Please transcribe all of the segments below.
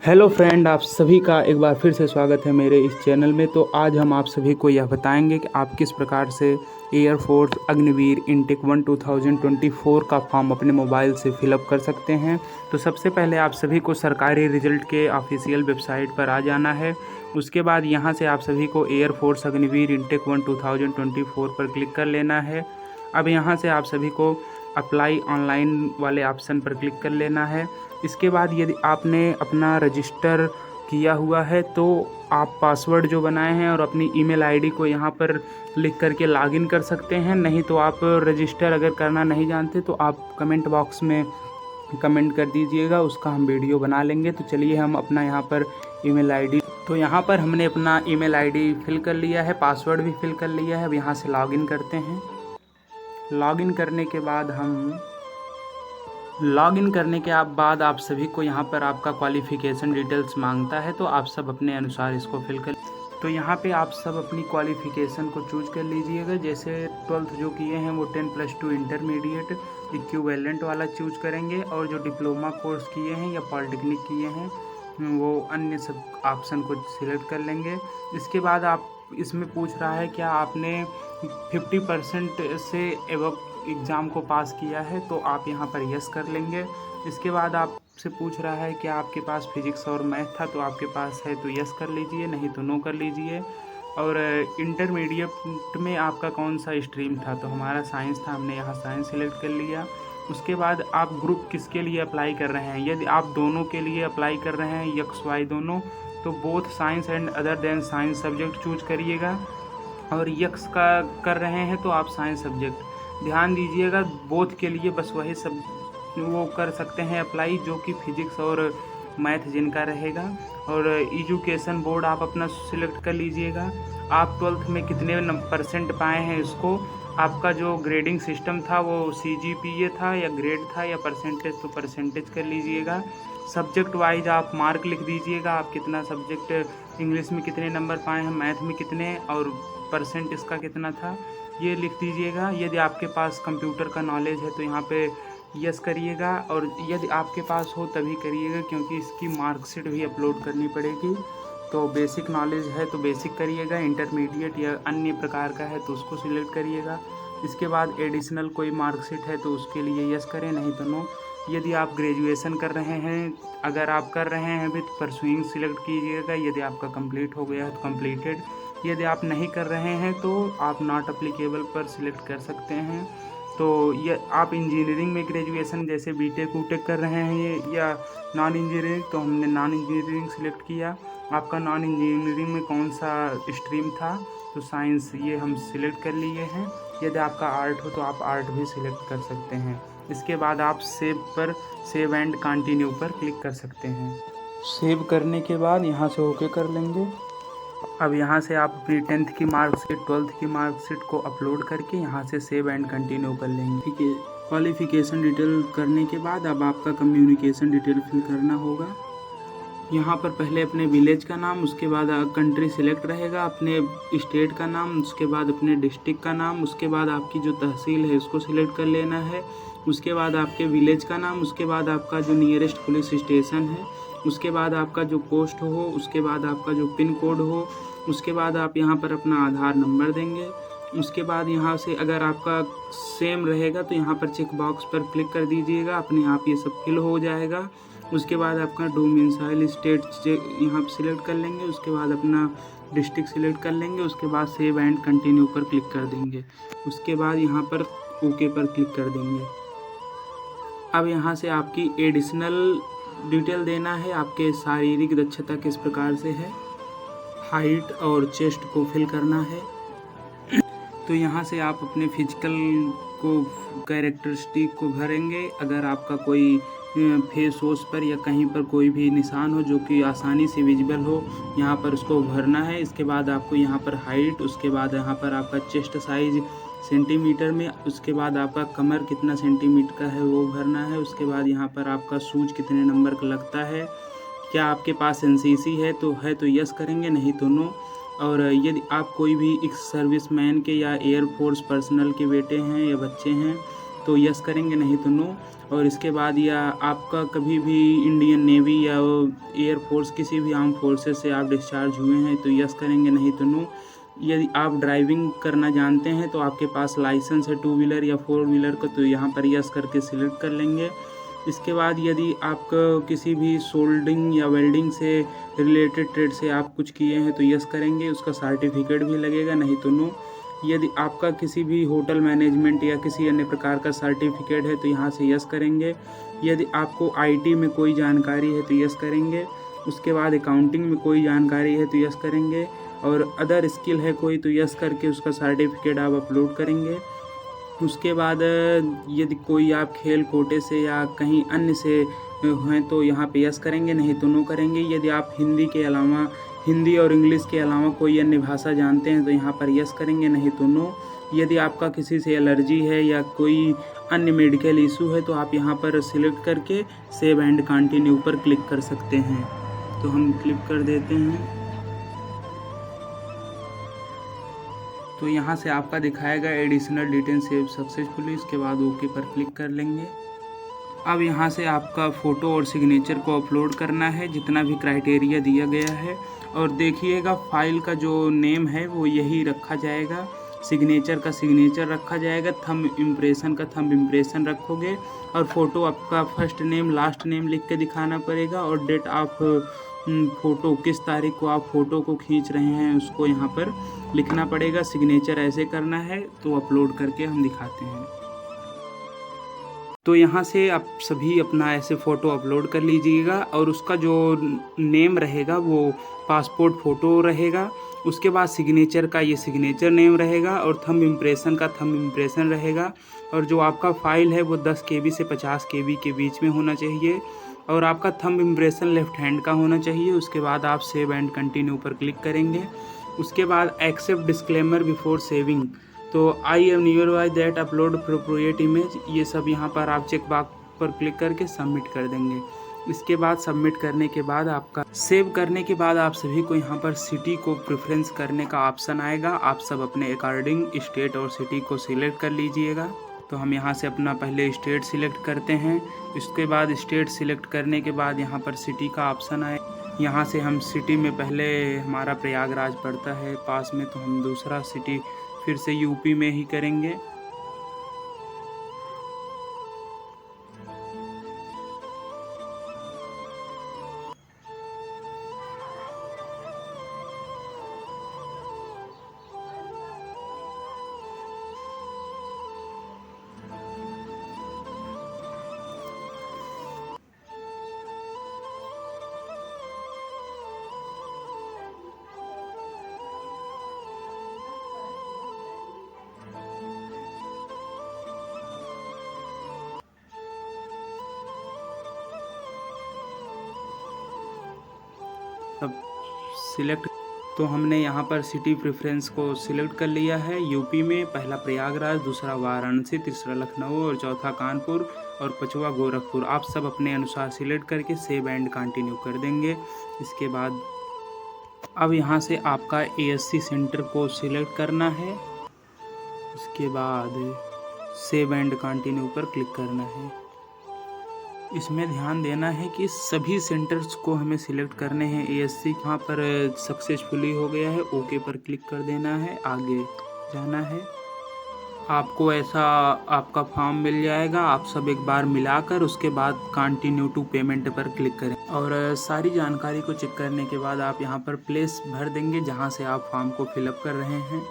Hello friend, आप सभी का एक बार फिर से स्वागत है मेरे इस चैनल में। तो आज हम आप सभी को यह बताएंगे कि आप किस प्रकार से एयरफोर्स अग्निवीर इनटेक 1 2024 का फॉर्म अपने मोबाइल से फिलअप कर सकते हैं। तो सबसे पहले आप सभी को सरकारी रिजल्ट के ऑफिशियल वेबसाइट पर आ जाना है। उसके बाद यहाँ से आप सभी को एयरफोर्स अग्निवीर इनटेक 1 2024 पर क्लिक कर लेना है। अब यहाँ से आप सभी को अप्लाई ऑनलाइन वाले ऑप्शन पर क्लिक कर लेना है। इसके बाद यदि आपने अपना रजिस्टर किया हुआ है तो आप पासवर्ड जो बनाए हैं और अपनी ईमेल आईडी को यहाँ पर लिख करके लॉगिन कर सकते हैं। नहीं तो आप रजिस्टर अगर करना नहीं जानते तो आप कमेंट बॉक्स में कमेंट कर दीजिएगा, उसका हम वीडियो बना लेंगे। तो चलिए हम अपना यहाँ पर ईमेल आईडी, तो यहाँ पर हमने अपना ईमेल आईडी फिल कर लिया है, पासवर्ड भी फिल कर लिया है। अब यहाँ से लॉगिन करते हैं। लॉगिन करने के बाद आप सभी को यहाँ पर आपका क्वालिफ़िकेशन डिटेल्स मांगता है, तो आप सब अपने अनुसार इसको फिल कर। तो यहाँ पे आप सब अपनी क्वालिफ़िकेशन को चूज कर लीजिएगा। जैसे 12th जो किए हैं वो 10+2 इंटरमीडिएट इक्विवेलेंट वाला चूज करेंगे, और जो डिप्लोमा कोर्स किए हैं या पॉलिटेक्निक किए हैं वो अन्य सब ऑप्शन को सिलेक्ट कर लेंगे। इसके बाद आप इसमें पूछ रहा है क्या आपने 50% से एबव एग्ज़ाम को पास किया है, तो आप यहाँ पर यस कर लेंगे। इसके बाद आपसे पूछ रहा है क्या आपके पास फिजिक्स और मैथ था, तो आपके पास है तो यस कर लीजिए, नहीं तो नो कर लीजिए। और इंटरमीडिएट में आपका कौन सा स्ट्रीम था, तो हमारा साइंस था, हमने यहाँ साइंस सेलेक्ट कर लिया। उसके बाद आप ग्रुप किसके लिए अप्लाई कर रहे हैं, यदि आप दोनों के लिए अप्लाई कर रहे हैं एक्स वाई दोनों, तो both science and other than science subject choose करिएगा। और यक्स का कर रहे हैं तो आप साइंस सब्जेक्ट ध्यान दीजिएगा, बोथ के लिए बस वही सब वो कर सकते हैं अप्लाई जो कि फिजिक्स और मैथ जिनका रहेगा। और एजुकेशन बोर्ड आप अपना सिलेक्ट कर लीजिएगा। आप 12th में कितने % पाए हैं, इसको आपका जो ग्रेडिंग सिस्टम था वो CGPA था या ग्रेड था या परसेंटेज, तो परसेंटेज कर लीजिएगा। सब्जेक्ट वाइज आप मार्क लिख दीजिएगा, आप कितना सब्जेक्ट इंग्लिश में कितने नंबर पाए हैं, मैथ में कितने, और परसेंट इसका कितना था, ये लिख दीजिएगा। यदि आपके पास कंप्यूटर का नॉलेज है तो यहाँ पे यस करिएगा, और यदि आपके पास हो तभी करिएगा क्योंकि इसकी मार्कशीट भी अपलोड करनी पड़ेगी। तो बेसिक नॉलेज है तो बेसिक करिएगा, इंटरमीडिएट या अन्य प्रकार का है तो उसको सिलेक्ट करिएगा। इसके बाद एडिशनल कोई मार्कशीट है तो उसके लिए यस करें, नहीं तो नो। यदि आप ग्रेजुएशन कर रहे हैं, अगर आप कर रहे हैं अभी तो परसुइंग सिलेक्ट कीजिएगा, यदि आपका कंप्लीट हो गया है तो कंप्लीटेड। यदि आप नहीं कर रहे हैं तो आप नॉट अप्लीकेबल पर सिलेक्ट कर सकते हैं। तो ये आप इंजीनियरिंग में ग्रेजुएशन जैसे बीटेक वूटेक कर रहे हैं या नॉन इंजीनियरिंग, तो हमने नॉन इंजीनियरिंग सिलेक्ट किया। आपका नॉन इंजीनियरिंग में कौन सा स्ट्रीम था, तो साइंस, ये हम सिलेक्ट कर लिए हैं। यदि आपका आर्ट हो तो आप आर्ट भी सिलेक्ट कर सकते हैं। इसके बाद आप सेव एंड कंटिन्यू पर क्लिक कर सकते हैं। सेव करने के बाद यहाँ से ओके कर लेंगे। अब यहाँ से आप अपनी 10th की मार्कशीट 12th की मार्कशीट को अपलोड करके यहाँ से सेव एंड कंटिन्यू कर लेंगे। ठीक है, क्वालिफ़िकेशन डिटेल करने के बाद अब आपका कम्युनिकेशन डिटेल फिल करना होगा। यहाँ पर पहले अपने विलेज का नाम, उसके बाद कंट्री सिलेक्ट रहेगा, अपने स्टेट का नाम, उसके बाद अपने डिस्ट्रिक्ट का नाम, उसके बाद आपकी जो तहसील है उसको सिलेक्ट कर लेना है, उसके बाद आपके विलेज का नाम, उसके बाद आपका जो नियरेस्ट पुलिस स्टेशन है, उसके बाद आपका जो पोस्ट हो, उसके बाद आपका जो पिन कोड हो, उसके बाद आप यहाँ पर अपना आधार नंबर देंगे। उसके बाद यहाँ से अगर आपका सेम रहेगा तो यहाँ पर चेक बॉक्स पर क्लिक कर दीजिएगा, अपने आप ये सब फिल हो जाएगा। उसके बाद आपका डोमिसाइल स्टेट यहाँ पर सिलेक्ट कर लेंगे, उसके बाद अपना डिस्ट्रिक्ट सिलेक्ट कर लेंगे, उसके बाद सेव एंड कंटिन्यू पर क्लिक कर देंगे। उसके बाद यहाँ पर ओके पर क्लिक कर देंगे। अब यहाँ से आपकी एडिशनल डिटेल देना है, आपके शारीरिक दक्षता किस प्रकार से है, हाइट और चेस्ट को फिल करना है। तो यहाँ से आप अपने फिजिकल को कैरेक्टरिस्टिक को भरेंगे। अगर आपका कोई फेस वॉश पर या कहीं पर कोई भी निशान हो जो कि आसानी से विजिबल हो, यहाँ पर उसको भरना है। इसके बाद आपको यहाँ पर हाइट, उसके बाद यहाँ पर आपका चेस्ट साइज सेंटीमीटर में, उसके बाद आपका कमर कितना सेंटीमीटर का है वो भरना है। उसके बाद यहाँ पर आपका शूज कितने नंबर का लगता है, क्या आपके पास NCC है तो यस करेंगे, नहीं तो नो। और यदि आप कोई भी एक सर्विसमैन के या एयरफोर्स पर्सनल के बेटे हैं या बच्चे हैं तो यस करेंगे, नहीं तो नो। और इसके बाद या आपका कभी भी इंडियन नेवी या एयरफोर्स किसी भी आर्म फोर्सेस से आप डिस्चार्ज हुए हैं तो यस करेंगे, नहीं तो नो। यदि आप ड्राइविंग करना जानते हैं तो आपके पास लाइसेंस है 2 व्हीलर या 4 व्हीलर का तो यहाँ पर यस करके सिलेक्ट कर लेंगे। इसके बाद यदि आप किसी भी सोल्डिंग या वेल्डिंग से रिलेटेड ट्रेड से आप कुछ किए हैं तो यस करेंगे, उसका सर्टिफिकेट भी लगेगा, नहीं तो नो। यदि आपका किसी भी होटल मैनेजमेंट या किसी अन्य प्रकार का सर्टिफिकेट है तो यहाँ से यस करेंगे। यदि आपको आईटी में कोई जानकारी है तो यस करेंगे। उसके बाद अकाउंटिंग में कोई जानकारी है तो यस करेंगे, और अदर स्किल है कोई तो यस करके उसका सर्टिफिकेट आप अपलोड करेंगे। उसके बाद यदि कोई आप खेल कोटे से या कहीं अन्य से हैं तो यहाँ पे यस करेंगे, नहीं तो नो करेंगे। यदि आप हिंदी और इंग्लिश के अलावा कोई अन्य भाषा जानते हैं तो यहाँ पर यस करेंगे, नहीं तो नो। यदि आपका किसी से एलर्जी है या कोई अन्य मेडिकल इशू है तो आप यहाँ पर सिलेक्ट करके सेव एंड कंटिन्यू पर क्लिक कर सकते हैं। तो हम क्लिक कर देते हैं। तो यहाँ से आपका दिखाएगा एडिशनल डिटेल सेव सक्सेसफुली, इसके बाद ओके पर क्लिक कर लेंगे। अब यहाँ से आपका फ़ोटो और सिग्नेचर को अपलोड करना है जितना भी क्राइटेरिया दिया गया है, और देखिएगा फाइल का जो नेम है वो यही रखा जाएगा, सिग्नेचर का सिग्नेचर रखा जाएगा, थंब इम्प्रेशन का थंब इम्प्रेशन रखोगे, और फ़ोटो आपका फर्स्ट नेम लास्ट नेम लिख के दिखाना पड़ेगा, और डेट आप फ़ोटो किस तारीख को आप फ़ोटो को खींच रहे हैं उसको यहाँ पर लिखना पड़ेगा। सिग्नेचर ऐसे करना है, तो अपलोड करके हम दिखाते हैं। तो यहाँ से आप सभी अपना ऐसे फ़ोटो अपलोड कर लीजिएगा, और उसका जो नेम रहेगा वो पासपोर्ट फ़ोटो रहेगा। उसके बाद सिग्नेचर का ये सिग्नेचर नेम रहेगा, और थंब इम्प्रेशन का थंब इम्प्रेशन रहेगा, और जो आपका फ़ाइल है वो 10 KB से 50 KB के बीच में होना चाहिए, और आपका थंब इम्प्रेशन लेफ्ट हैंड का होना चाहिए। उसके बाद आप सेव एंड कंटिन्यू पर क्लिक करेंगे। उसके बाद एक्सेप्ट डिस्क्लेमर बिफोर सेविंग, तो I am newer that upload appropriate image, ये सब यहाँ पर आप चेक बॉक्स पर क्लिक करके सबमिट कर देंगे। इसके बाद सबमिट करने के बाद आपका सेव करने के बाद आप सभी को यहाँ पर सिटी को प्रेफरेंस करने का ऑप्शन आएगा। आप सब अपने अकॉर्डिंग स्टेट और सिटी को सिलेक्ट कर लीजिएगा। तो हम यहाँ से अपना पहले स्टेट सिलेक्ट करते हैं। इसके बाद स्टेट सिलेक्ट करने के बाद यहाँ पर सिटी का ऑप्शन आए। यहाँ से हम सिटी में पहले हमारा प्रयागराज पड़ता है पास में, तो हम दूसरा सिटी फिर से यूपी में ही करेंगे। सब सिलेक्ट, तो हमने यहाँ पर सिटी प्रेफरेंस को सिलेक्ट कर लिया है। यूपी में पहला प्रयागराज, दूसरा वाराणसी, तीसरा लखनऊ और चौथा कानपुर और पांचवा गोरखपुर। आप सब अपने अनुसार सिलेक्ट करके सेव एंड कंटिन्यू कर देंगे। इसके बाद अब यहाँ से आपका ASC सेंटर को सिलेक्ट करना है। उसके बाद सेव एंड कंटिन्यू पर क्लिक करना है। इसमें ध्यान देना है कि सभी सेंटर्स को हमें सिलेक्ट करने हैं। ASC यहाँ पर सक्सेसफुली हो गया है, ओके पर क्लिक कर देना है, आगे जाना है। आपको ऐसा आपका फॉर्म मिल जाएगा। आप सब एक बार मिलाकर उसके बाद कंटिन्यू टू पेमेंट पर क्लिक करें, और सारी जानकारी को चेक करने के बाद आप यहाँ पर प्लेस भर देंगे जहाँ से आप फॉर्म को फिलअप कर रहे हैं।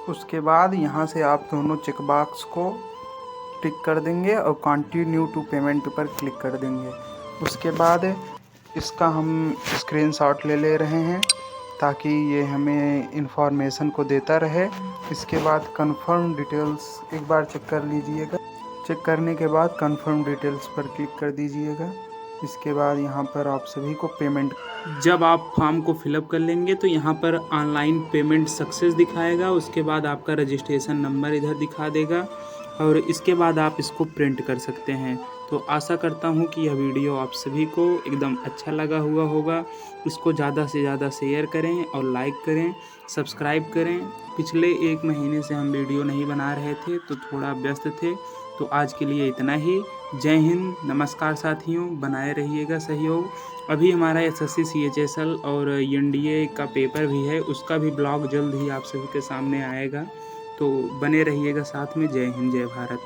उसके बाद यहाँ से आप दोनों चेक बॉक्स को टिक कर देंगे और कंटिन्यू टू पेमेंट पर क्लिक कर देंगे। उसके बाद इसका हम स्क्रीनशॉट ले रहे हैं ताकि ये हमें इंफॉर्मेशन को देता रहे। इसके बाद कंफर्म डिटेल्स एक बार चेक कर लीजिएगा। चेक करने के बाद कंफर्म डिटेल्स पर क्लिक कर दीजिएगा। इसके बाद यहाँ पर आप सभी को पेमेंट, जब आप फॉर्म को फिलअप कर लेंगे तो यहाँ पर ऑनलाइन पेमेंट सक्सेस दिखाएगा। उसके बाद आपका रजिस्ट्रेशन नंबर इधर दिखा देगा, और इसके बाद आप इसको प्रिंट कर सकते हैं। तो आशा करता हूँ कि यह वीडियो आप सभी को एकदम अच्छा लगा हुआ होगा। इसको ज़्यादा से ज़्यादा शेयर करें और लाइक करें, सब्सक्राइब करें। पिछले 1 महीने से हम वीडियो नहीं बना रहे थे तो थोड़ा व्यस्त थे, तो आज के लिए इतना ही। जय हिंद, नमस्कार साथियों, बनाए रहिएगा सहयोग। अभी हमारा SSC CHSL और NDA का पेपर भी है, उसका भी ब्लॉग जल्द ही आप सभी के सामने आएगा, तो बने रहिएगा साथ में। जय हिंद, जय भारत।